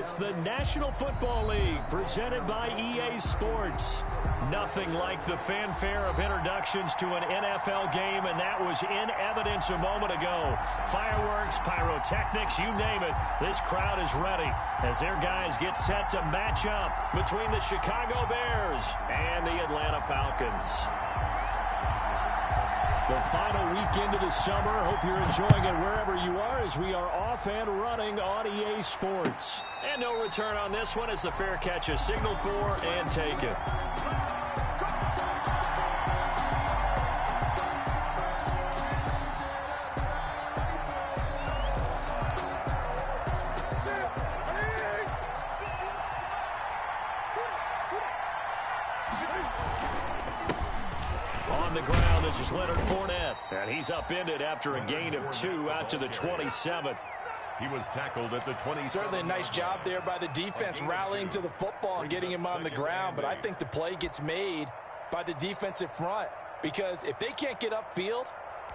It's the National Football League presented by EA Sports. Nothing like the fanfare of introductions to an NFL game, and that was in evidence a moment ago. Fireworks, pyrotechnics, you name it. This crowd is ready as their guys get set to match up between the Chicago Bears and the Atlanta Falcons. The final weekend of the summer. Hope you're enjoying it wherever you are as we are off and running on EA Sports. And no return on this one as the fair catch is signaled for and taken. This is Leonard Fournette, and he's upended after a gain of 2 out to the 27. He was tackled at the 20. Certainly a nice job there by the defense rallying to the football and getting him on the ground, but I think the play gets made by the defensive front because if they can't get upfield,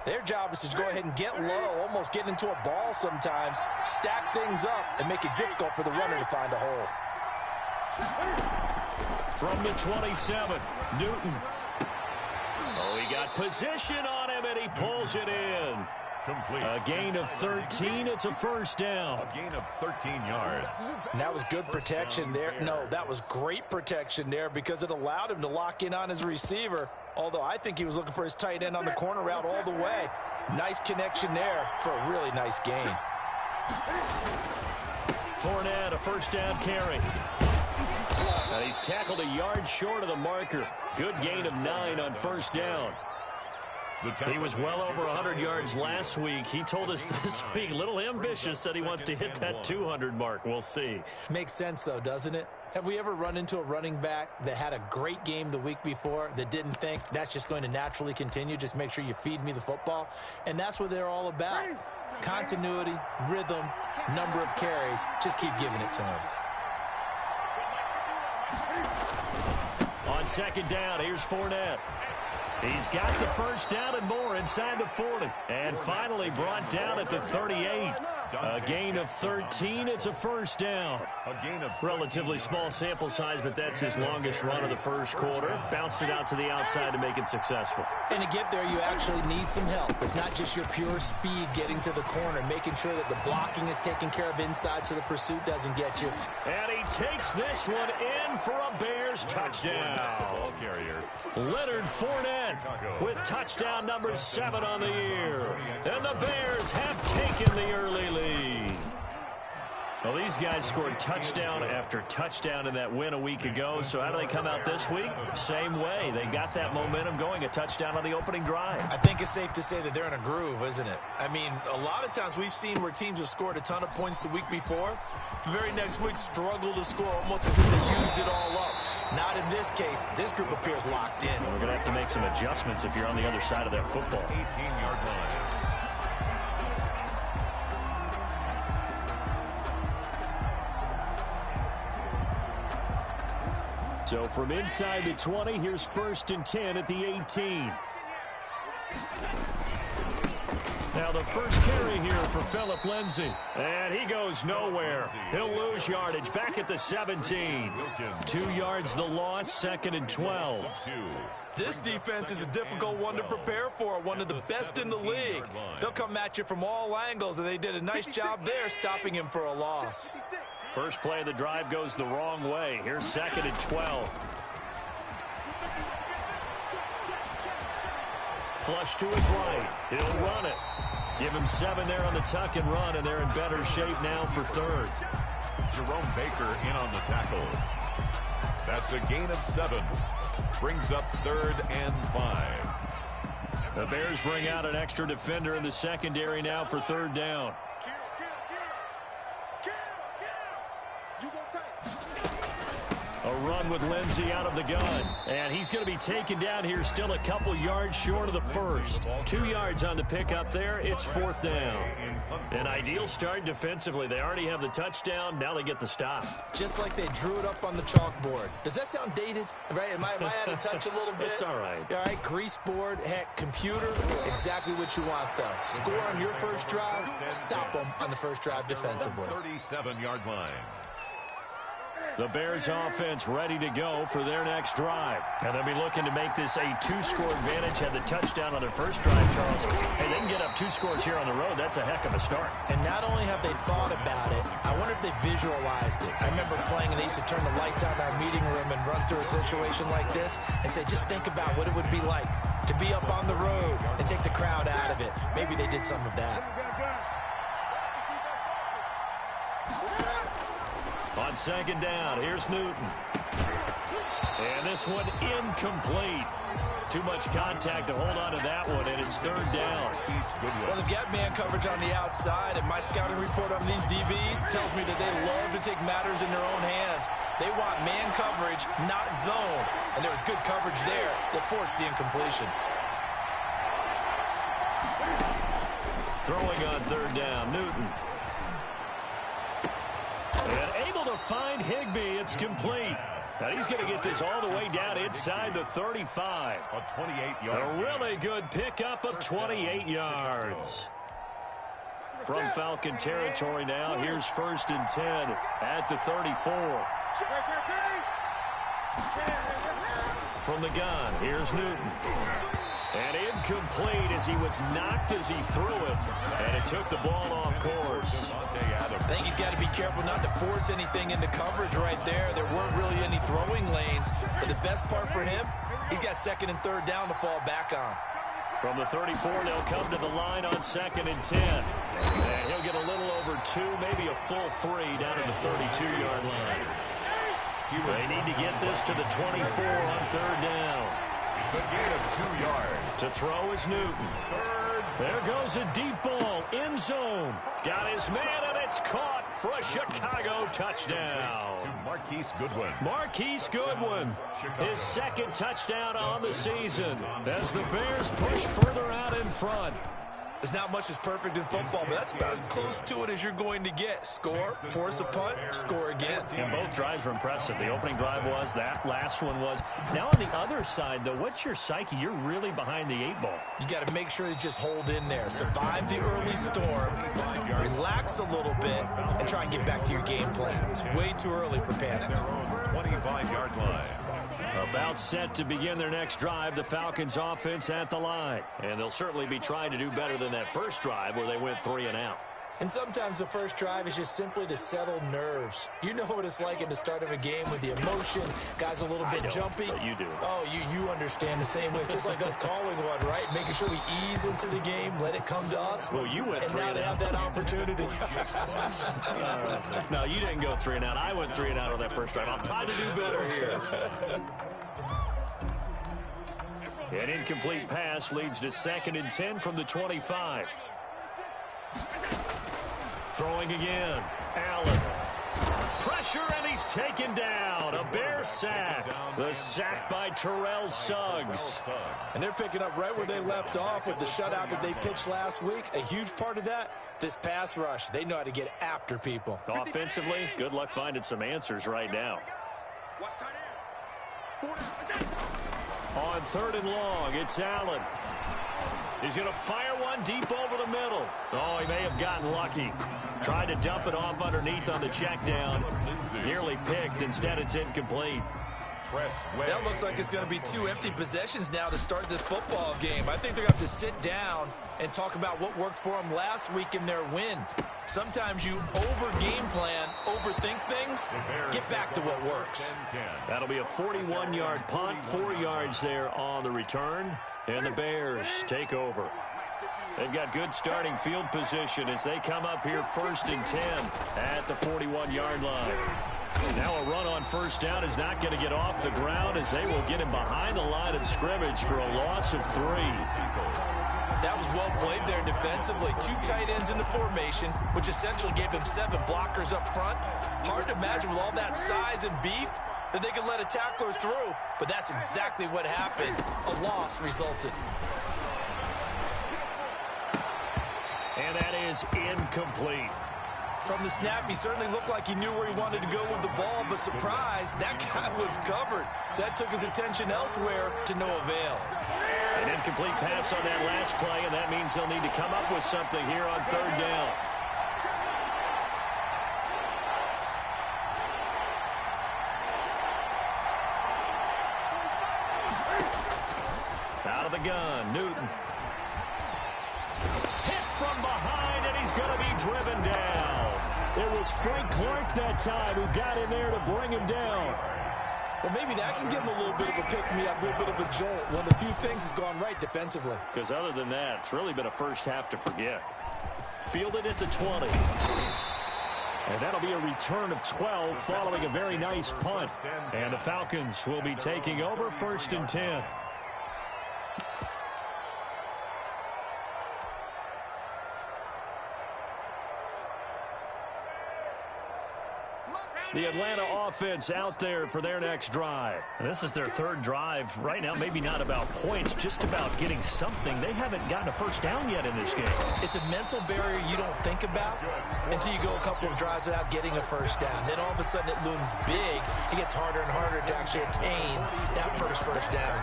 their job is to go ahead and get low, almost get into a ball sometimes, stack things up, and make it difficult for the runner to find a hole. From the 27, Newton. Oh, he got position on him, and he pulls it in. Complete. A gain of 13. It's a first down. A gain of 13 yards. And that was good protection there. No, that was great protection there because it allowed him to lock in on his receiver, although I think he was looking for his tight end on the corner route all the way. Nice connection there for a really nice gain. Fournette, a first down carry. And he's tackled a yard short of the marker. Good gain of 9 on first down. He was well over 100 yards last week. He told us this week, a little ambitious, said he wants to hit that 200 mark. We'll see. Makes sense, though, doesn't it? Have we ever run into a running back that had a great game the week before that didn't think that's just going to naturally continue? Just make sure you feed me the football. And that's what they're all about. Continuity, rhythm, number of carries. Just keep giving it to him. On second down, here's Fournette. He's got the first down and more inside the 40. And finally brought down at the 38. A gain of 13. It's a first down. A gain of relatively small sample size, but that's his longest run of the first quarter. Bounced it out to the outside to make it successful. And to get there, you actually need some help. It's not just your pure speed getting to the corner, making sure that the blocking is taken care of inside so the pursuit doesn't get you. And he takes this one in for a Bears touchdown. Ball carrier. Leonard Fournette with touchdown number 7 on the year. And the Bears have taken the early lead. Well, these guys scored touchdown after touchdown in that win a week ago. So how do they come out this week? Same way. They got that momentum going, a touchdown on the opening drive. I think it's safe to say that they're in a groove, isn't it? I mean, a lot of times we've seen where teams have scored a ton of points the week before. The very next week struggle to score almost as if they used it all up. Not in this case. This group appears locked in. We're going to have to make some adjustments if you're on the other side of that football. 18-yard line. So from inside the 20, here's 1st and 10 at the 18. Now the first carry here for Phillip Lindsay. And he goes nowhere. He'll lose yardage back at the 17. 2 yards the loss, 2nd and 12. This defense is a difficult one to prepare for, one of the best in the league. They'll come at you from all angles, and they did a nice job there stopping him for a loss. First play of the drive goes the wrong way. Here's 2nd and 12. Flush to his right. He'll run it. Give him 7 there on the tuck and run, and they're in better shape now for 3rd. Jerome Baker in on the tackle. That's a gain of 7. Brings up 3rd and 5. The Bears bring out an extra defender in the secondary now for 3rd down. A run with Lindsay out of the gun. And he's going to be taken down here still a couple yards short of the first. 2 yards on the pickup there. It's 4th down. An ideal start defensively. They already have the touchdown. Now they get the stop. Just like they drew it up on the chalkboard. Does that sound dated? Right? Am I out of touch a little bit? It's all right. All right, grease board, heck, computer, exactly what you want, though. Score on your first drive, stop them on the first drive defensively. 37-yard line. The Bears offense ready to go for their next drive. And they'll be looking to make this a 2-score advantage. Had the touchdown on their first drive, Charles. Hey, they can get up 2 scores here on the road. That's a heck of a start. And not only have they thought about it, I wonder if they visualized it. I remember playing, and they used to turn the lights on in our meeting room and run through a situation like this and say, just think about what it would be like to be up on the road and take the crowd out of it. Maybe they did some of that. On second down, here's Newton. And this one incomplete. Too much contact to hold on to that one, and it's third down. Well, they've got man coverage on the outside, and my scouting report on these DBs tells me that they love to take matters in their own hands. They want man coverage, not zone. And there was good coverage there that forced the incompletion. Throwing on third down, Newton. And able to find Higbee. It's complete. Now he's going to get this all the way down inside the 35. A 28-yard. A really good pickup of 28 yards. From Falcon territory now, here's 1st and 10 at the 34. From the gun, here's Newton. And incomplete as he was knocked as he threw it. And it took the ball off course. I think he's got to be careful not to force anything into coverage right there. There weren't really any throwing lanes. But the best part for him, he's got 2nd and 3rd down to fall back on. From the 34, they'll come to the line on 2nd and 10. And he'll get a little over 2, maybe a full 3 down to the 32-yard line. They need to get this to the 24 on 3rd down. It's a gain of 2 yards. To throw is Newton. There goes a deep ball, end zone. Got his man, and it's caught for a Chicago touchdown. To Marquise Goodwin. Marquise Goodwin, his 2nd touchdown on the season as the Bears push further out in front. There's not much that's perfect in football, but that's about as close to it as you're going to get. Score, force a punt, score again. And both drives were impressive. The opening drive was, that last one was. Now on the other side, though, what's your psyche? You're really behind the 8 ball. You got to make sure you just hold in there. Survive the early storm, relax a little bit, and try and get back to your game plan. It's way too early for panic. Their own 25-yard line. About set to begin their next drive, the Falcons offense at the line. And they'll certainly be trying to do better than that first drive where they went 3 and out. And sometimes the first drive is just simply to settle nerves. You know what it's like at the start of a game with the emotion. Guys a little bit jumpy. But you do. Oh, you understand the same way. It's just like us calling one, right? Making sure we ease into the game, let it come to us. Well, you went 3 and now they have that opportunity. No, you didn't go 3 and out. I went 3 and out on that first drive. I'm trying to do better here. An incomplete pass leads to 2nd and 10 from the 25. Throwing again. Allen. Pressure, and he's taken down. A Bear sack. The sack by Terrell Suggs. And they're picking up right where they left off with the shutout that they pitched last week. A huge part of that, this pass rush. They know how to get after people. Offensively, good luck finding some answers right now. On 3rd and long, it's Allen. He's going to fire one deep over the middle. Oh, he may have gotten lucky. Tried to dump it off underneath on the check down. Nearly picked. Instead, it's incomplete. That looks like it's going to be 2 empty possessions now to start this football game. I think they're going to have to sit down and talk about what worked for them last week in their win. Sometimes you over-game plan, overthink things, get back to what works. That'll be a 41-yard punt, 4 yards there on the return, and the Bears take over. They've got good starting field position as they come up here 1st and 10 at the 41-yard line. Now a run on 1st down is not going to get off the ground as they will get him behind the line of scrimmage for a loss of 3. That was well played there defensively. 2 tight ends in the formation, which essentially gave them 7 blockers up front. Hard to imagine with all that size and beef that they could let a tackler through, but that's exactly what happened. A loss resulted. And that is incomplete. From the snap, he certainly looked like he knew where he wanted to go with the ball, but surprise, that guy was covered. So that took his attention elsewhere to no avail. An incomplete pass on that last play, and that means they'll need to come up with something here on 3rd down. of the gun, Newton. Hit from behind, and he's going to be driven down. It was Frank Clark that time who got in there to bring him down. Well, maybe that can give him a little bit of a pick-me-up, a little bit of a jolt. One of the few things has gone right defensively. Because other than that, it's really been a first half to forget. Fielded at the 20. And that'll be a return of 12 following a very nice punt. And the Falcons will be taking over 1st and 10. The Atlanta offense out there for their next drive. And this is their 3rd drive right now. Maybe not about points, just about getting something. They haven't gotten a first down yet in this game. It's a mental barrier you don't think about until you go a couple of drives without getting a first down. Then all of a sudden it looms big. It gets harder and harder to actually attain that first down.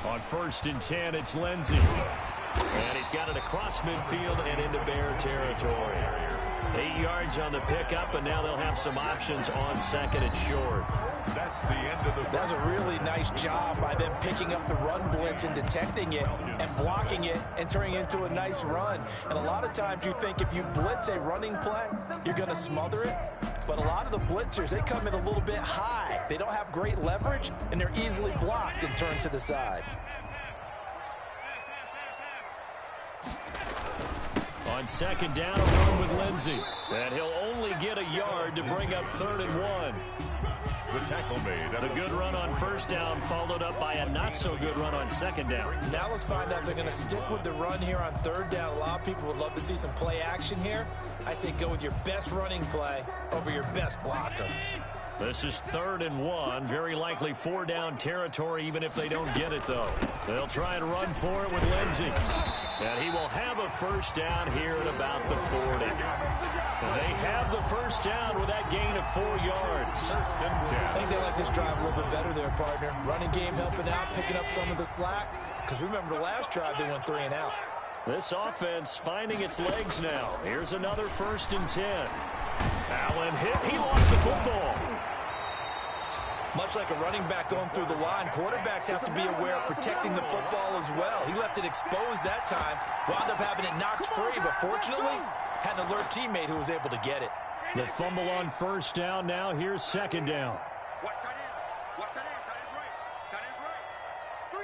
On 1st and 10, it's Lindsey. And he's got it across midfield and into Bear territory. 8 yards on the pickup, and now they'll have some options on 2nd and short. That's the end of the... That's a really nice job by them picking up the run blitz and detecting it and blocking it and turning it into a nice run. And a lot of times you think if you blitz a running play, you're going to smother it. But a lot of the blitzers, they come in a little bit high. They don't have great leverage, and they're easily blocked and turned to the side. On 2nd down, a run with Lindsey. And he'll only get a yard to bring up 3rd and 1. The tackle made. The good run on 1st down followed up by a not-so-good run on 2nd down. Now let's find out if they're going to stick with the run here on 3rd down. A lot of people would love to see some play action here. I say go with your best running play over your best blocker. This is 3rd and 1. Very likely 4-down territory, even if they don't get it, though. They'll try and run for it with Lindsey. And he will have a first down here at about the 40. They have the first down with that gain of 4 yards. I think they like this drive a little bit better there, partner. Running game helping out, picking up some of the slack. Because remember the last drive, they went 3 and out. This offense finding its legs now. Here's another 1st and 10. Allen hit. He lost the football. Much like a running back going through the line, quarterbacks have to be aware of protecting the football as well. He left it exposed that time, wound up having it knocked free, but fortunately, had an alert teammate who was able to get it. The fumble on 1st down. Now here's 2nd down. Watch tight end. Watch tight end. Tight end's right. Tight end's right. 3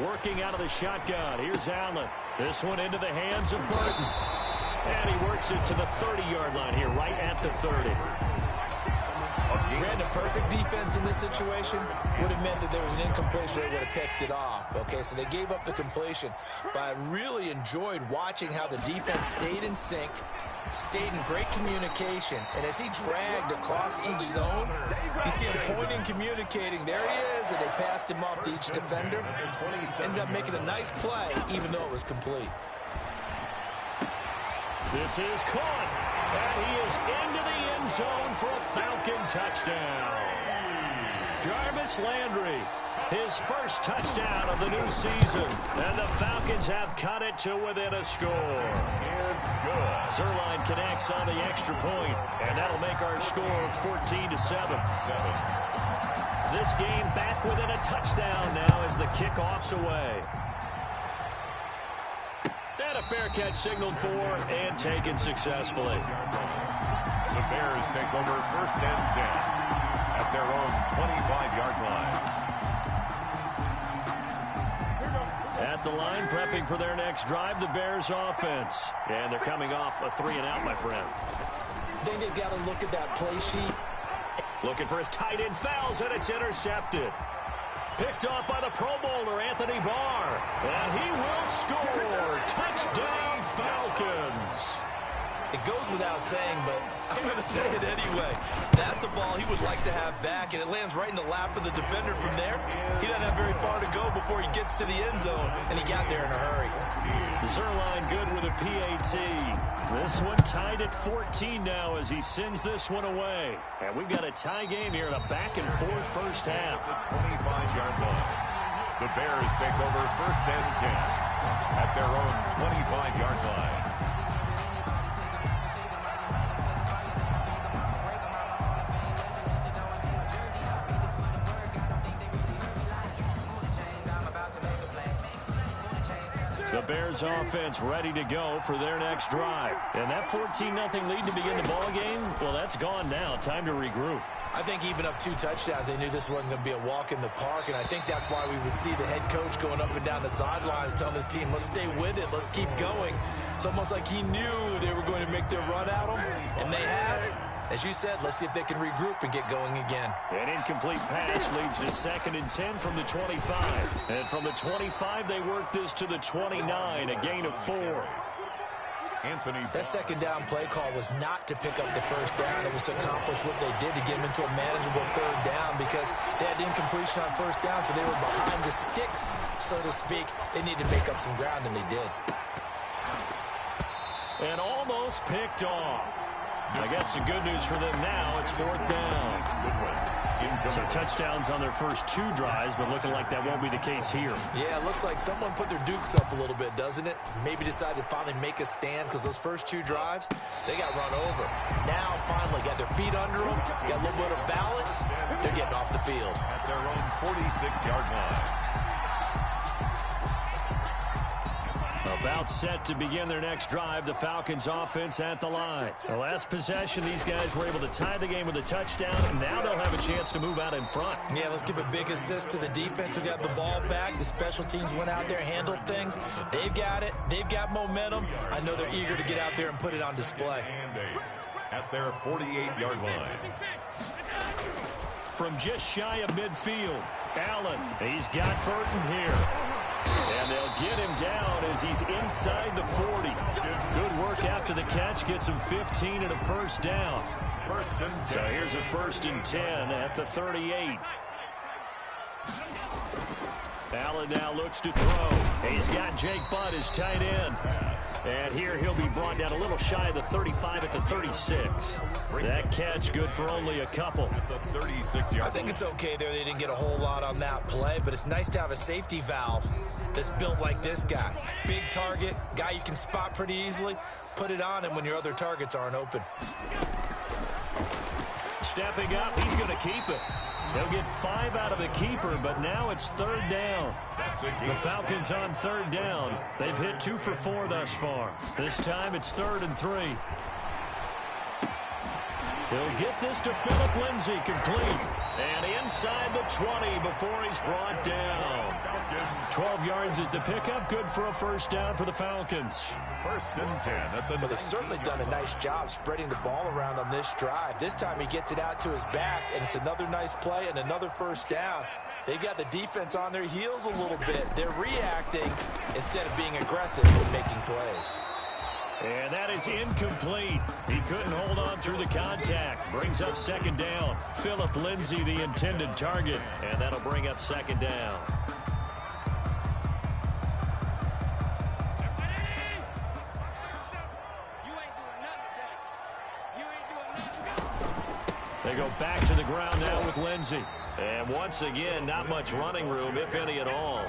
down. Working out of the shotgun. Here's Allen. This one into the hands of Burton. And he works it to the 30-yard line here, right at the 30. Ran the perfect defense in this situation. Would have meant that there was an incompletion. They would have picked it off. Okay, so they gave up the completion. But I really enjoyed watching how the defense stayed in sync, stayed in great communication. And as he dragged across each zone, you see him pointing, communicating. There he is, and they passed him off to each defender. Ended up making a nice play, even though it was complete. This is caught. And he is into the end zone for a Falcon touchdown. Jarvis Landry, his first touchdown of the new season. And the Falcons have cut it to within a score. Zerline connects on the extra point, and that'll make our score 14-7. This game back within a touchdown now as the kickoff's away. And a fair catch signaled for and taken successfully. The Bears take over 1st and 10 at their own 25-yard line. At the line, prepping for their next drive, the Bears offense. And they're coming off a 3-and-out, my friend. I think they've got to look at that play sheet. Looking for his tight end, fouls, and it's intercepted. Picked off by the Pro Bowler, Anthony Barr. And he will score. Touchdown, Falcons. It goes without saying, but I'm going to say it anyway. That's a ball he would like to have back, and it lands right in the lap of the defender from there. He doesn't have very far to go before before he gets to the end zone, and he got there in a hurry. Zerline good with a PAT. This one tied at 14 now as he sends this one away. And we've got a tie game here in a back-and-forth first half. 25-yard line. The Bears take over 1st and 10 at their own 25-yard line. The Bears offense ready to go for their next drive. And that 14-0 lead to begin the ball game, well, that's gone now. Time to regroup. I think even up 2 touchdowns, they knew this wasn't going to be a walk in the park, and I think that's why we would see the head coach going up and down the sidelines telling his team, let's stay with it, let's keep going. It's almost like he knew they were going to make their run at him, and they have. As you said, let's see if they can regroup and get going again. An incomplete pass leads to 2nd and 10 from the 25. And from the 25, they work this to the 29, a gain of 4. That 2nd down play call was not to pick up the 1st down. It was to accomplish what they did to get them into a manageable 3rd down because they had incompletion on 1st down, so they were behind the sticks, so to speak. They needed to make up some ground, and they did. And almost picked off. I guess the good news for them now, it's 4th down. So touchdowns on their first 2 drives, but looking like that won't be the case here. Yeah, it looks like someone put their dukes up a little bit, doesn't it? Maybe decided to finally make a stand because those first 2 drives, they got run over. Now, finally, got their feet under them, got a little bit of balance. They're getting off the field. At their own 46-yard line. About set to begin their next drive, the Falcons offense at the line. The last possession, these guys were able to tie the game with a touchdown, and now they'll have a chance to move out in front. Yeah, let's give a big assist to the defense who got the ball back. The special teams went out there, handled things. They've got it. They've got momentum. I know they're eager to get out there and put it on display. At their 48-yard line. From just shy of midfield, Allen, he's got Burton here. And they'll get him down as he's inside the 40. Good work after the catch. Gets him 15 and a 1st down. So here's a 1st and 10 at the 38. Allen now looks to throw. He's got Jake Butt as tight end. And here he'll be brought down a little shy of the 35 at the 36. That catch good for only a couple. I think it's okay there. They didn't get a whole lot on that play, but it's nice to have a safety valve that's built like this guy. Big target, guy you can spot pretty easily. Put it on him when your other targets aren't open. Stepping up, he's going to keep it. They'll get 5 out of the keeper, but now it's 3rd down. The Falcons on 3rd down. They've hit 2 for 4 thus far. This time it's 3rd and 3. He'll get this to Philip Lindsay, complete. And inside the 20 before he's brought down. 12 yards is the pickup. Good for a 1st down for the Falcons. 1st and 10 at the... Well, they've certainly done a nice job spreading the ball around on this drive. This time he gets it out to his back, and it's another nice play and another 1st down. They've got the defense on their heels a little bit. They're reacting instead of being aggressive and making plays. And that is incomplete. He couldn't hold on through the contact. Brings up 2nd down. Philip Lindsay, the intended target. And that'll bring up 2nd down. They go back to the ground now with Lindsay. And once again, not much running room, if any at all.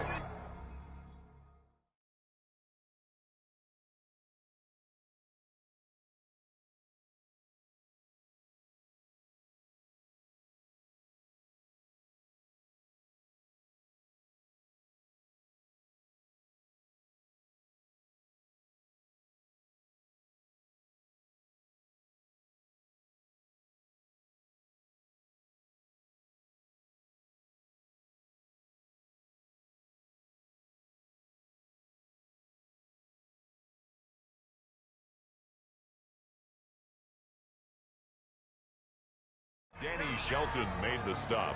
Danny Shelton made the stop.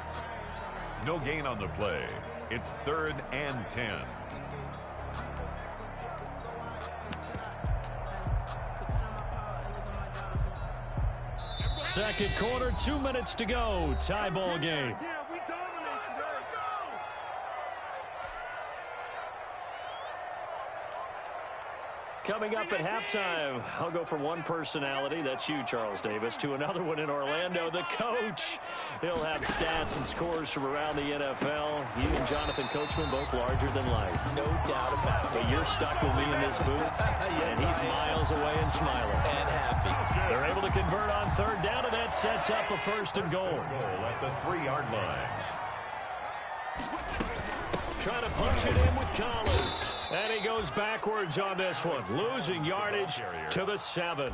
No gain on the play. It's 3rd and 10. Second quarter, 2 minutes to go. Tie ball game. Coming up at halftime, I'll go from one personality, that's you, Charles Davis, to another one in Orlando, the coach. He'll have stats and scores from around the NFL. You and Jonathan Coachman, both larger than life. No doubt about it. But you're stuck with me in this booth, Yes, and he's miles away and smiling. And happy. They're able to convert on third down, and that sets up a first and goal. Goal at the 3-yard line. Trying to punch it in with Collins. And he goes backwards on this one, losing yardage to the 7.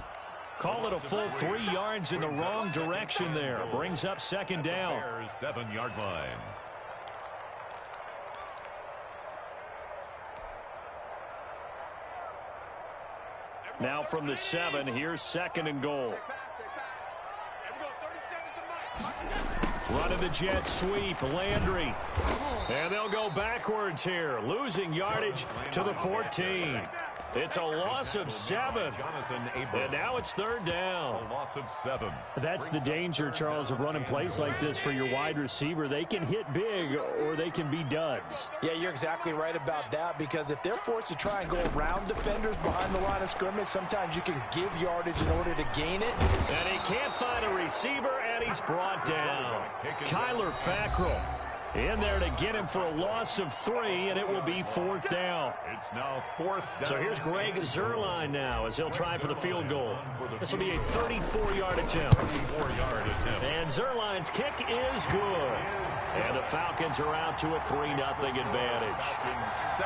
Call it a full 3 yards in the wrong direction there. Brings up second down. 7-yard line. Now from the 7, here's second and goal. Running the jet sweep, Landry. And they'll go backwards here, losing yardage to the 14. It's a loss of 7. And now it's third down. A loss of 7. That's the danger, Charles, of running plays like this for your wide receiver. They can hit big or they can be duds. Yeah, you're exactly right about that, because if they're forced to try and go around defenders behind the line of scrimmage, sometimes you can give yardage in order to gain it. And he can't find a receiver, and he's brought down. Kyler Fackrell in there to get him for a loss of 3, and it will be fourth down. It's now fourth down. So here's Greg Zuerlein now as he'll try for the field goal. This will be a 34-yard attempt. 34-yard attempt. And Zuerlein's kick is good. And the Falcons are out to a 3-0 advantage.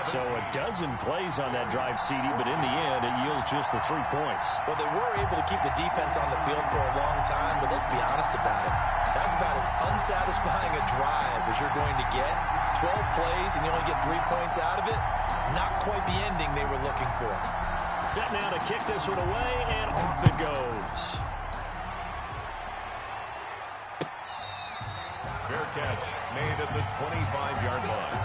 So a dozen plays on that drive, CD, but in the end, it yields just the 3 points. Well, they were able to keep the defense on the field for a long time, but let's be honest about it. That's about as unsatisfying a drive as you're going to get. 12 plays and you only get 3 points out of it. Not quite the ending they were looking for. Set now to kick this one away, and off it goes. Fair catch made at the 25-yard line.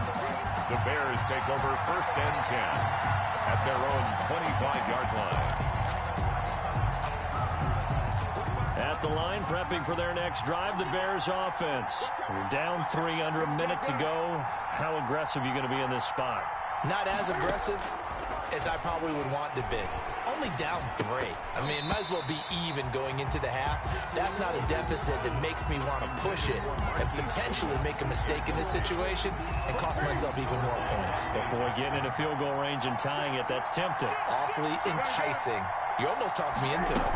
The Bears take over first and 10 at their own 25-yard line. At the line, prepping for their next drive, the Bears offense. We're down 3 under a minute to go. How aggressive are you going to be in this spot? Not as aggressive as I probably would want to be. Only down 3. I mean, it might as well be even going into the half. That's not a deficit that makes me want to push it and potentially make a mistake in this situation and cost myself even more points. But boy, getting into field goal range and tying it, that's tempting. Awfully enticing. You almost talked me into it.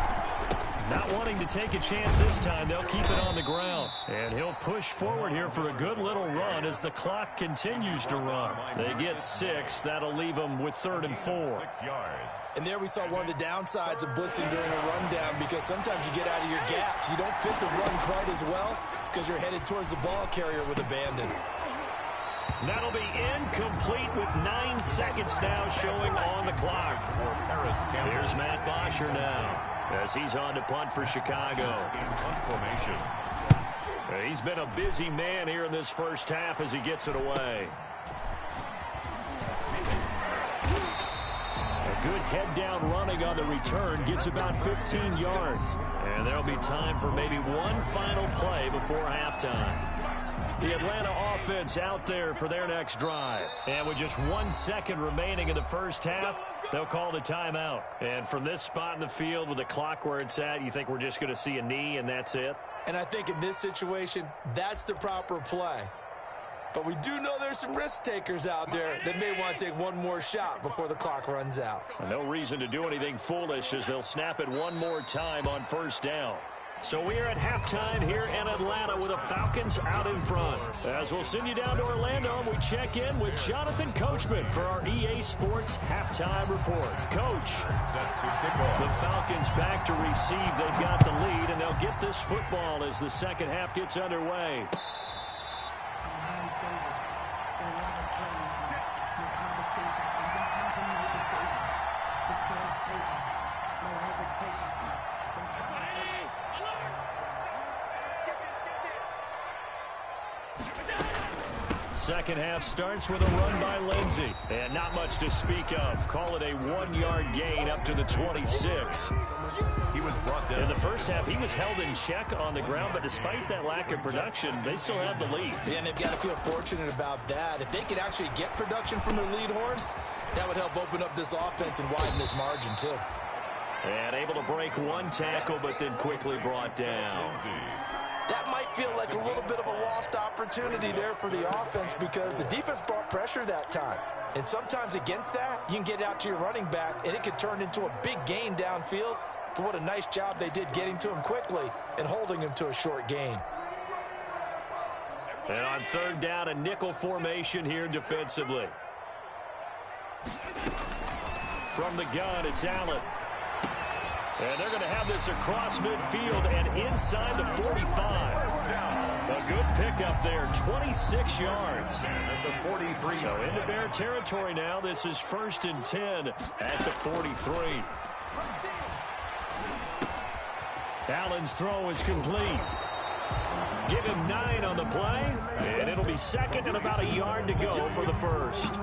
Not wanting to take a chance this time, they'll keep it on the ground. And he'll push forward here for a good little run as the clock continues to run. They get 6. That'll leave them with 3rd and 4. 6 yards. And there we saw one of the downsides of blitzing during a rundown, because sometimes you get out of your gaps. You don't fit the run quite as well because you're headed towards the ball carrier with abandon. That'll be incomplete with 9 seconds now showing on the clock. Here's Matt Bosher now as he's on to punt for Chicago. In punt formation. He's been a busy man here in this first half as he gets it away. A good head-down running on the return gets about 15 yards. And there'll be time for maybe one final play before halftime. The Atlanta offense out there for their next drive. And with just 1 second remaining in the first half, they'll call the timeout. And from this spot in the field with the clock where it's at, you think we're just going to see a knee and that's it? And I think in this situation, that's the proper play. But we do know there's some risk takers out there that may want to take one more shot before the clock runs out. No reason to do anything foolish as they'll snap it one more time on first down. So we are at halftime here in Atlanta with the Falcons out in front. As we'll send you down to Orlando, and we check in with Jonathan Coachman for our EA Sports Halftime Report. Coach, the Falcons back to receive. They've got the lead, and they'll get this football as the second half gets underway. second half starts with a run by Lindsey. And not much to speak of. Call it a 1-yard gain up to the 26. He was brought down. In the first half, he was held in check on the ground, but despite that lack of production, they still have the lead. Yeah, and they've got to feel fortunate about that. If they could actually get production from their lead horse, that would help open up this offense and widen this margin, too. And able to break one tackle, but then quickly brought down. That might feel like a little bit of a lost opportunity there for the offense because the defense brought pressure that time. And sometimes against that, you can get out to your running back, and it could turn into a big gain downfield. But what a nice job they did getting to him quickly and holding him to a short gain. And on third down, a nickel formation here defensively. From the gun, it's Allen. And they're going to have this across midfield and inside the 45. A good pickup there, 26 yards. At the 43. So into Bear territory now. This is 1st and 10 at the 43. Allen's throw is complete. Give him 9 on the play, and it'll be second and about a yard to go for the first.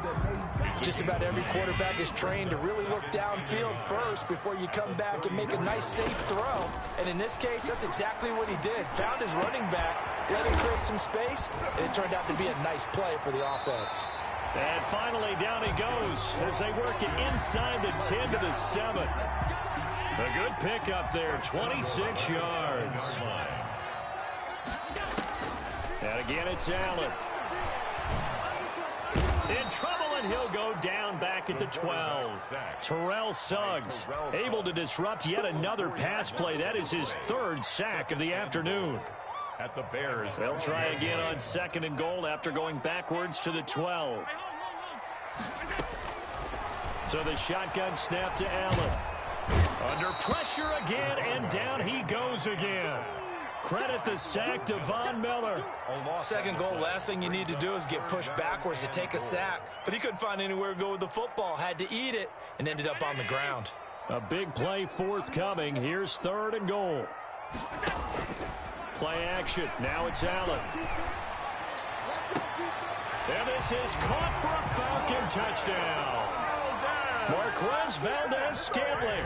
Just about every quarterback is trained to really look downfield first before you come back and make a nice, safe throw. And in this case, that's exactly what he did. Found his running back, let him create some space, and it turned out to be a nice play for the offense. And finally, down he goes as they work it inside the 10 to the 7. A good pickup there, 26 yards. And again, it's Allen. In trouble, and he'll go down back at the 12. Terrell Suggs able to disrupt yet another pass play. That is his 3rd sack of the afternoon. At the Bears. They'll try again on 2nd and goal after going backwards to the 12. So the shotgun snap to Allen. Under pressure again, and down he goes again. Credit the sack to Von Miller. Second goal, last thing you need to do is get pushed backwards to take a sack. But he couldn't find anywhere to go with the football. Had to eat it and ended up on the ground. A big play forthcoming. Here's 3rd and goal. Play action. Now it's Allen. And this is caught for a Falcon touchdown. Marquez Valdez-Scantling,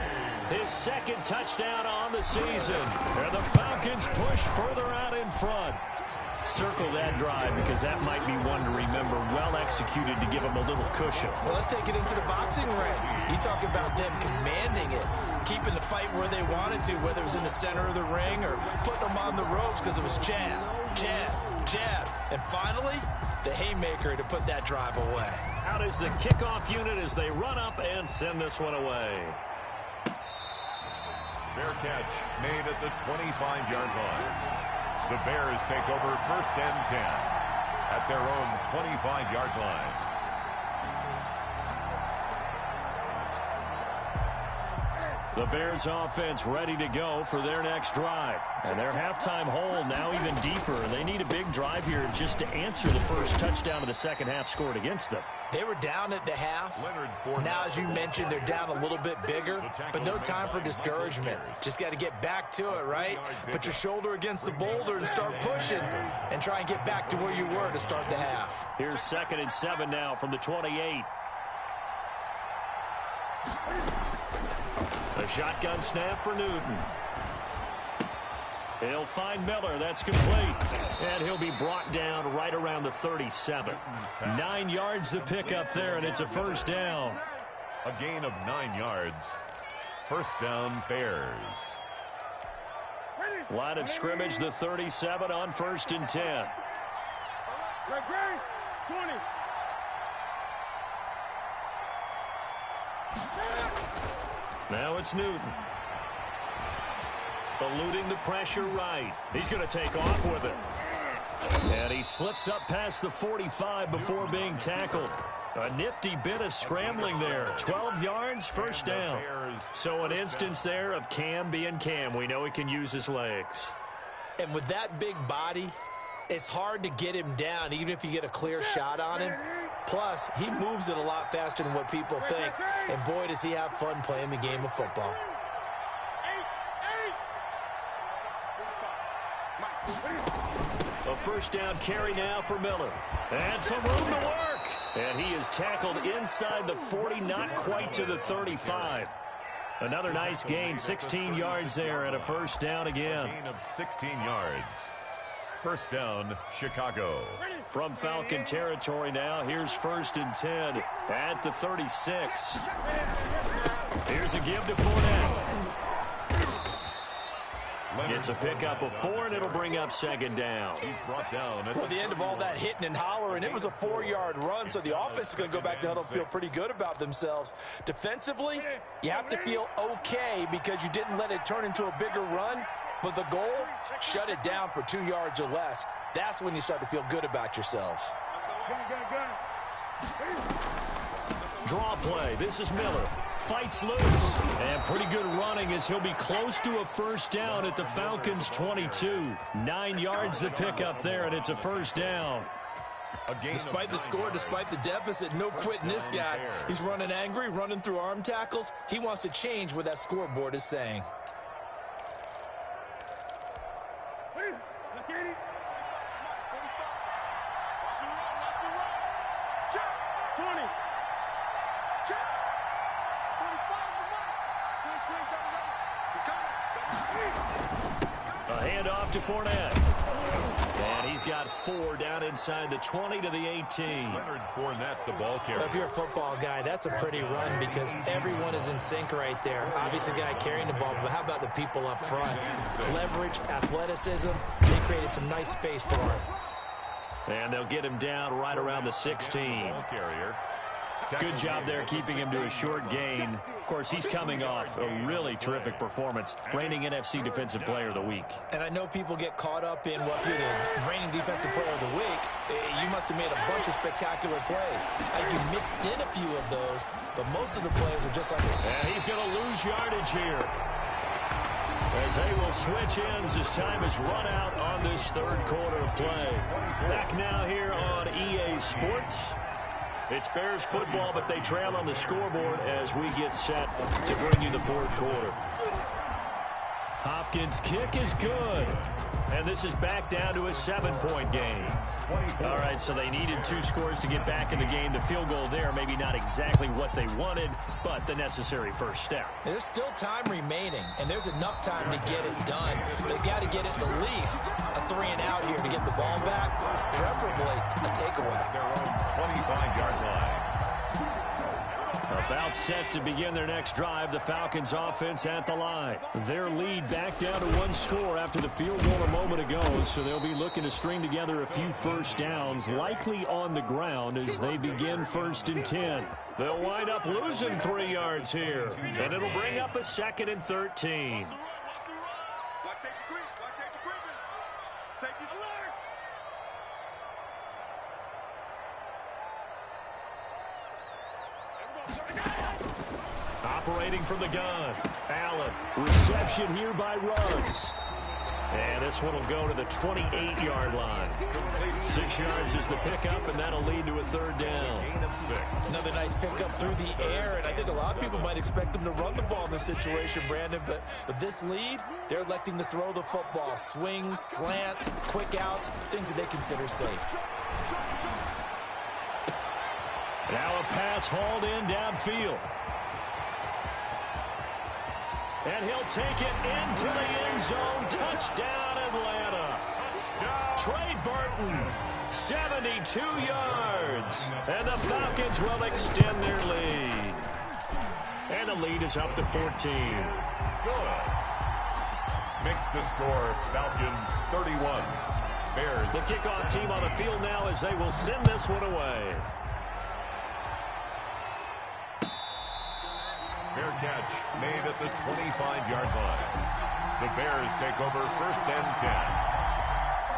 his 2nd touchdown on the season. And the Falcons push further out in front. Circle that drive because that might be one to remember. Well executed to give them a little cushion. Well, let's take it into the boxing ring. You talk about them commanding it, keeping the fight where they wanted to, whether it was in the center of the ring or putting them on the ropes because it was jab, jab, jab. And finally, the haymaker to put that drive away. Out is the kickoff unit as they run up and send this one away. Fair catch made at the 25-yard line. The Bears take over 1st and 10 at their own 25-yard line. The Bears offense ready to go for their next drive. And their halftime hole now even deeper. They need a big drive here just to answer the first touchdown of the second half scored against them. They were down at the half. Now, as you mentioned, they're down a little bit bigger, but no time for discouragement. Just got to get back to it, right? Put your shoulder against the boulder and start pushing and try and get back to where you were to start the half. Here's 2nd and 7 now from the 28. A shotgun snap for Newton. He'll find Miller. That's complete. And he'll be brought down right around the 37. 9 yards to pick up there, and it's a 1st down. A gain of 9 yards. 1st down, Bears. Line of scrimmage, the 37 on 1st and 10. 20. Now it's Newton. Eluding the pressure right. He's going to take off with it. And he slips up past the 45 before being tackled. A nifty bit of scrambling there. 12 yards, 1st down. So an instance there of Cam being Cam. We know he can use his legs. And with that big body, it's hard to get him down, even if you get a clear shot on him. Plus, he moves it a lot faster than what people think. And boy, does he have fun playing the game of football. A first down carry now for Miller. And some room to work. And he is tackled inside the 40, not quite to the 35. Another nice gain, 16 yards there and a first down again. Gain of 16 yards. First down, Chicago. From Falcon territory now, here's 1st and 10 at the 36. Here's a give to Fournette. It's a pickup of 4, and it'll bring up 2nd down. He's brought down. Well, the end of all that hitting and hollering, it was a 4-yard run, so the offense is going to go back to huddle and feel pretty good about themselves. Defensively, you have to feel okay because you didn't let it turn into a bigger run, but the goal, shut it down for 2 yards or less. That's when you start to feel good about yourselves. Draw play. This is Miller. Fights loose. And pretty good running as he'll be close to a first down at the Falcons' 22. 9 yards to pick up there, and it's a first down. Despite the score, despite the deficit, no quitting this guy. He's running angry, running through arm tackles. He wants to change what that scoreboard is saying. A handoff to Fournette. And he's got 4 down inside the 20 to the 18. Leonard Fournette, the ball carrier. If you're a football guy, that's a pretty run because everyone is in sync right there. Obviously, the guy carrying the ball, but how about the people up front? Leverage, athleticism, they created some nice space for him. And they'll get him down right around the 16. Ball carrier. Good job there keeping him to a short gain. Of course, he's coming off a really terrific performance. Reigning NFC Defensive Player of the Week. And I know people get caught up in, well, if you're the reigning Defensive Player of the Week, you must have made a bunch of spectacular plays. You mixed in a few of those, but most of the plays are just like... And he's going to lose yardage here, as they will switch ends as time is run out on this third quarter of play. Back now here on EA Sports. It's Bears football, but they trail on the scoreboard as we get set to bring you the fourth quarter. Hopkins' kick is good. And this is back down to a 7-point game. All right, so they needed 2 scores to get back in the game. The field goal there, maybe not exactly what they wanted, but the necessary first step. There's still time remaining, and there's enough time to get it done. They've got to get at the least a 3-and-out here to get the ball back, preferably a takeaway. Their own 25-yard line. About set to begin their next drive, the Falcons offense at the line. Their lead back down to 1 score after the field goal a moment ago, so they'll be looking to string together a few first downs, likely on the ground as they begin 1st and 10. They'll wind up losing 3 yards here, and it'll bring up a 2nd and 13. Watch safety creep. Watch safety creeping. Safety's alert. Operating from the gun. Allen. Reception here by Ruggs. And this one will go to the 28-yard line. 6 yards is the pickup, and that'll lead to a 3rd down. Another nice pickup through the air, and I think a lot of people might expect them to run the ball in this situation, Brandon, but this lead, they're electing to throw the football. Swings, slants, quick outs, things that they consider safe. Now a pass hauled in downfield. And he'll take it into the end zone. Touchdown, Atlanta. Trey Burton, 72 yards. And the Falcons will extend their lead. And the lead is up to 14. Good. Makes the score Falcons 31. Bears. The kickoff team on the field now as they will send this one away. Fair catch made at the 25-yard line. The Bears take over 1st and 10.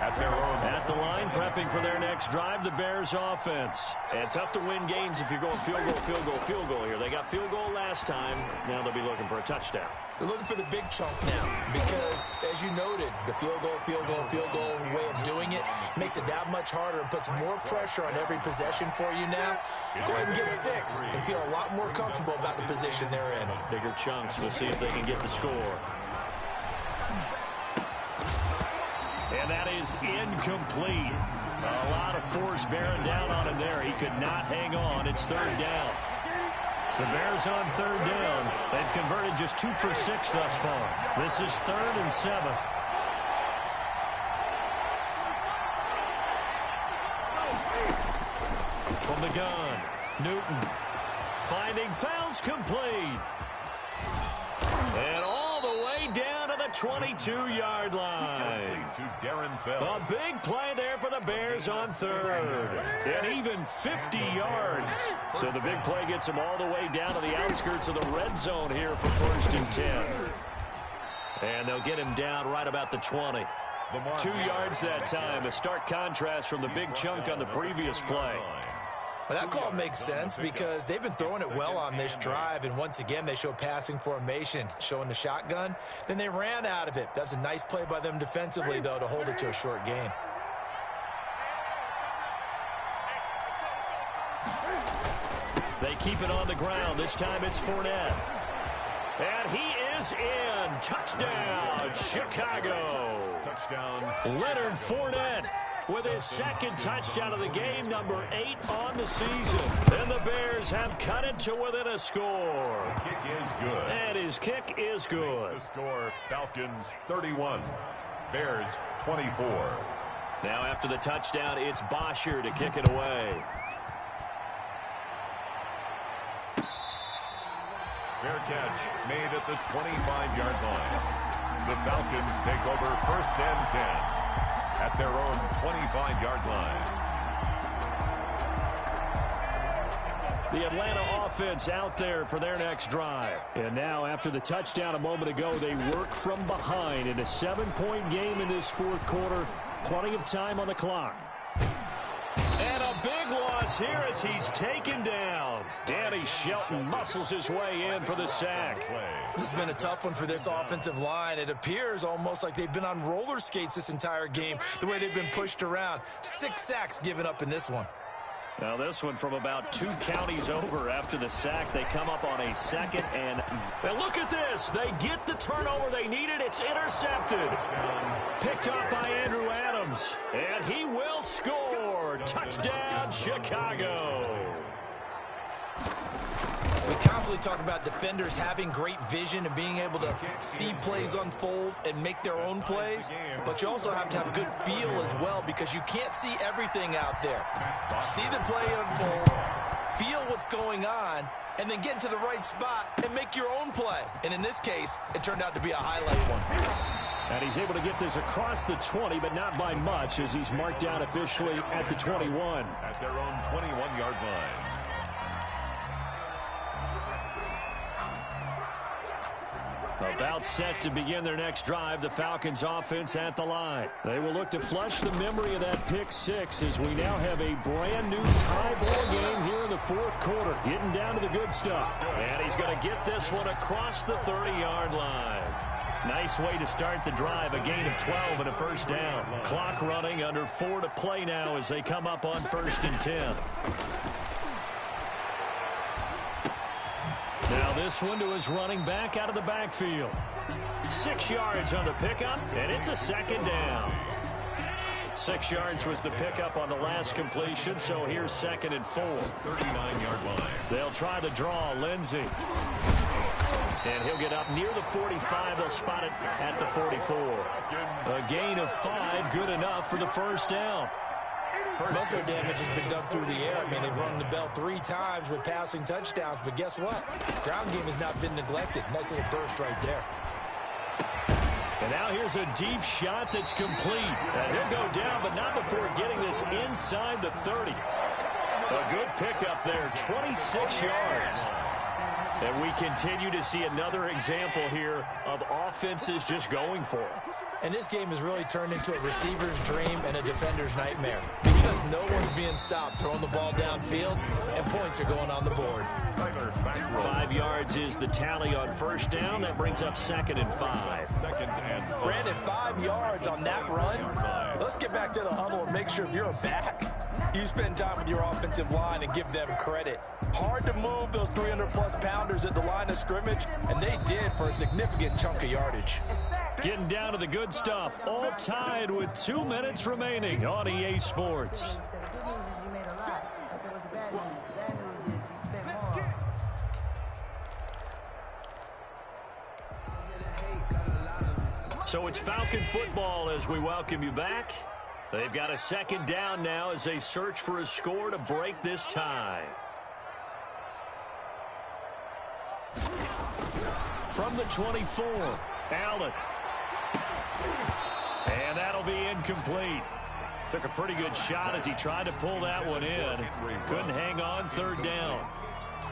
At their own. At the line, prepping for their next drive, the Bears offense. And tough to win games if you're going field goal, field goal, field goal here. They got field goal last time. Now they'll be looking for a touchdown. They're looking for the big chunk now because, as you noted, the field goal way of doing it makes it that much harder and puts more pressure on every possession for you now. Go ahead and get 6 and feel a lot more comfortable about the position they're in. Bigger chunks. We'll see if they can get the score. And that is incomplete. A lot of force bearing down on him there. He could not hang on. It's third down. The Bears on third down. They've converted just 2 for 6 thus far. This is 3rd and 7. From the gun, Newton finding fouls complete. And all the way down to the 22-yard line. A big play there for the Bears on third. And even 50 yards. So the big play gets them all the way down to the outskirts of the red zone here for 1st and 10. And they'll get him down right about the 20. 2 yards that time. A stark contrast from the big chunk on the previous play. Well, that call makes sense because they've been throwing it well on this drive, and once again they show passing formation, showing the shotgun. Then they ran out of it. That's a nice play by them defensively, though, to hold it to a short gain. They keep it on the ground. This time it's Fournette. And he is in. Touchdown, Chicago. Touchdown. Leonard Fournette with his 2nd touchdown of the game, number 8 on the season. And the Bears have cut it to within a score. The kick is good. And his kick is good. The score, Falcons 31, Bears 24. Now after the touchdown, it's Bosher to kick it away. Fair catch made at the 25-yard line. The Falcons take over 1st and 10. At their own 25-yard line. The Atlanta offense out there for their next drive. And now after the touchdown a moment ago, they work from behind in a 7-point game in this 4th quarter. Plenty of time on the clock. And a big loss here as he's taken down. Danny Shelton muscles his way in for the sack. This has been a tough one for this offensive line. It appears almost like they've been on roller skates this entire game, the way they've been pushed around. 6 sacks given up in this one. Now this one from about 2 counties over after the sack. They come up on a 2nd and look at this. They get the turnover they needed. It's intercepted. Picked up by Andrew Adams. And he will score. Touchdown, Chicago. We constantly talk about defenders having great vision and being able to see plays unfold and make their own plays, but you also have to have a good feel as well because you can't see everything out there. See the play unfold, feel what's going on, and then get into the right spot and make your own play. And in this case, it turned out to be a highlight one. And he's able to get this across the 20, but not by much as he's marked down officially at the 21. At their own 21-yard line. About set to begin their next drive, the Falcons offense at the line. They will look to flush the memory of that pick 6 as we now have a brand new tie ball game here in the 4th quarter. Getting down to the good stuff. And he's going to get this one across the 30-yard line. Nice way to start the drive, a gain of 12 and a 1st down. Clock running, under 4 to play now as they come up on 1st and 10. Now this one to his running back out of the backfield. 6 yards on the pickup, and it's a 2nd down. 6 yards was the pickup on the last completion, so here's 2nd and 4. 39-yard line. They'll try the draw, Lindsey. And he'll get up near the 45. They'll spot it at the 44. A gain of 5, good enough for the 1st down. Muscle damage has been done through the air. I mean, they've rung the bell 3 times with passing touchdowns, but guess what? Ground game has not been neglected. Nice little burst right there. And now here's a deep shot that's complete. And he'll go down, but not before getting this inside the 30. A good pickup there, 26 yards. And we continue to see another example here of offenses just going for it. And this game has really turned into a receiver's dream and a defender's nightmare because no one's being stopped throwing the ball downfield, and points are going on the board. 5 yards is the tally on 1st down. That brings up 2nd and 5. Brandon, 5 yards on that run. Let's get back to the huddle and make sure if you're a back, you spend time with your offensive line and give them credit. Hard to move those 300-plus pounders at the line of scrimmage, and they did for a significant chunk of yardage. Getting down to the good stuff. All tied with 2 minutes remaining on EA Sports. So it's Falcon football as we welcome you back. They've got a second down now as they search for a score to break this tie. From the 24, Allen. And that'll be incomplete. Took a pretty good shot as he tried to pull that one in. Couldn't hang on, third down.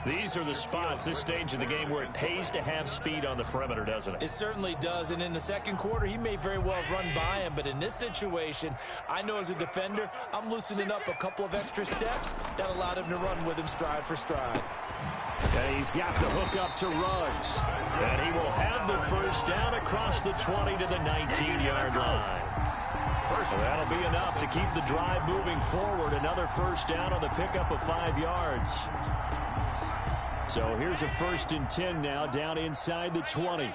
These are the spots, this stage of the game, where it pays to have speed on the perimeter, doesn't it? It certainly does, and in the second quarter, he may very well run by him, but in this situation, I know as a defender, I'm loosening up a couple of extra steps that allowed him to run with him stride for stride. And he's got the hook up to Ruggs. And he will have the first down across the 20 to the 19-yard line. So that'll be enough to keep the drive moving forward. Another first down on the pickup of 5 yards. So here's a 1st and 10 now down inside the 20.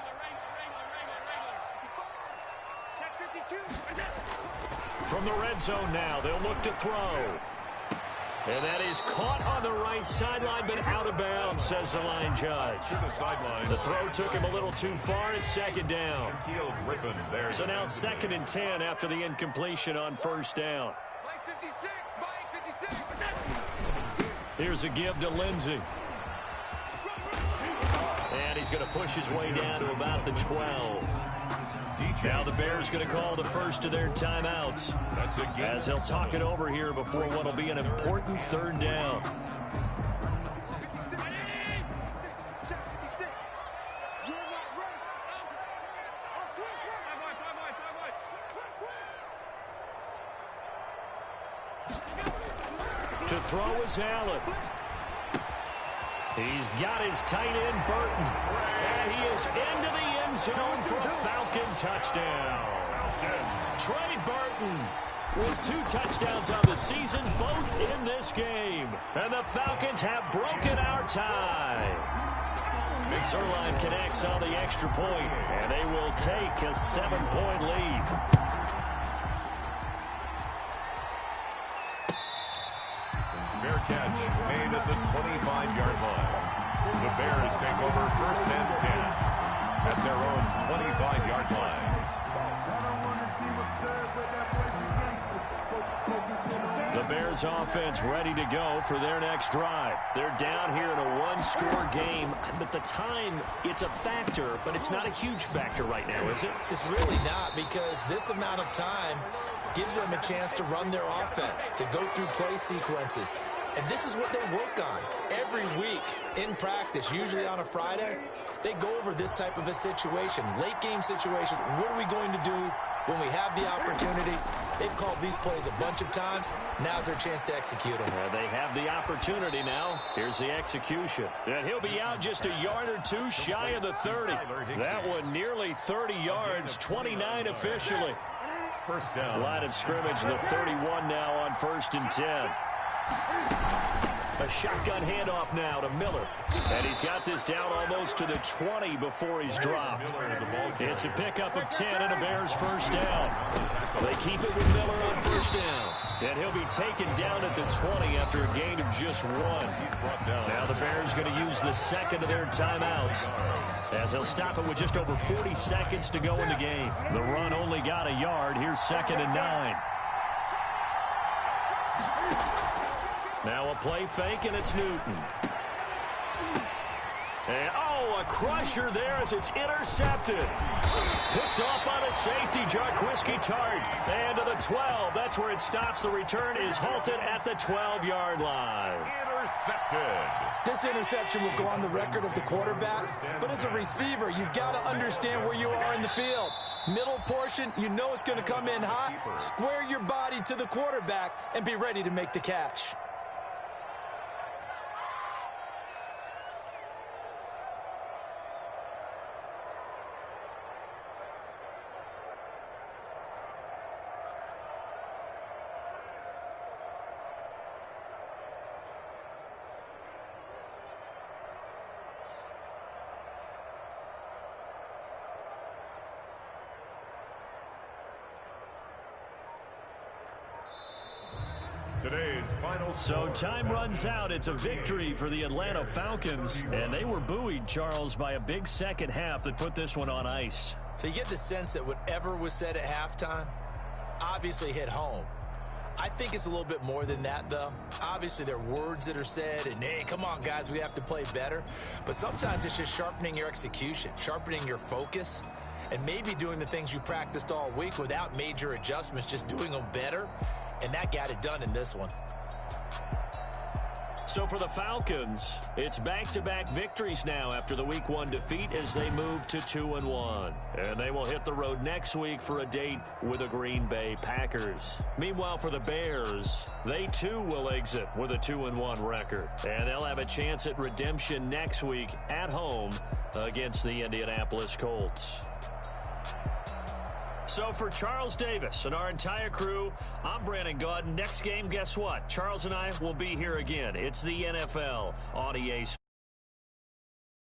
From the red zone now, they'll look to throw. And that is caught on the right sideline, but out of bounds, says the line judge. The throw took him a little too far. It's second down. So now 2nd and 10 after the incompletion on first down. Here's a give to Lindsey. And he's going to push his way down to about the 12. Now the Bears going to call the first of their timeouts as they'll talk it over here before what will be an important third down. To throw is Allen. He's got his tight end, Burton. And he is into the end zone for a Falcon touchdown. Trey Burton with 2 touchdowns on the season, both in this game. And the Falcons have broken our tie. Zerline connects on the extra point, and they will take a 7-point lead. Fair catch made at the 25-yard line. The Bears take over 1st and 10 at their own 25-yard line. The Bears offense ready to go for their next drive. They're down here in a 1-score game. But the time, it's a factor, but it's not a huge factor right now, is it? It's really not, because this amount of time gives them a chance to run their offense, to go through play sequences. And this is what they work on every week in practice, usually on a Friday. They go over this type of a situation, late game situation. What are we going to do when we have the opportunity? They've called these plays a bunch of times. Now's their chance to execute them. They have the opportunity now. Here's the execution. And he'll be out just a yard or 2 shy of the 30. That one nearly 30 yards, 29 officially. First down. Line of scrimmage, the 31 now on 1st and 10. A shotgun handoff now to Miller. And he's got this down almost to the 20 before he's dropped. It's a pickup of 10 and a Bears first down. They keep it with Miller on first down. And he'll be taken down at the 20 after a gain of just 1. Now the Bears going to use the second of their timeouts, as they'll stop it with just over 40 seconds to go in the game. The run only got a yard. Here's 2nd and 9. Now a play fake, and it's Newton. And, a crusher there as it's intercepted. Picked off on a safety, Jarquiski Tart. And to the 12. That's where it stops. The return is halted at the 12-yard line. Intercepted. This interception will go on the record of the quarterback, but as a receiver, you've got to understand where you are in the field. Middle portion, you know it's going to come in hot. Square your body to the quarterback and be ready to make the catch. Today's final So score. time runs out. It's a victory for the Atlanta Falcons. And they were buoyed, Charles, by a big second half that put this one on ice. So you get the sense that whatever was said at halftime obviously hit home. I think it's a little bit more than that, though. Obviously, there are words that are said, and, hey, come on, guys, we have to play better. But sometimes it's just sharpening your execution, sharpening your focus, and maybe doing the things you practiced all week without major adjustments, just doing them better. And that got it done in this one. So for the Falcons, it's back-to-back victories now after the Week 1 defeat as they move to 2-1. And they will hit the road next week for a date with the Green Bay Packers. Meanwhile, for the Bears, they too will exit with a 2-1 record. And they'll have a chance at redemption next week at home against the Indianapolis Colts. So for Charles Davis and our entire crew, I'm Brandon Gaudin. Next game, guess what? Charles and I will be here again. It's the NFL on EA Sports.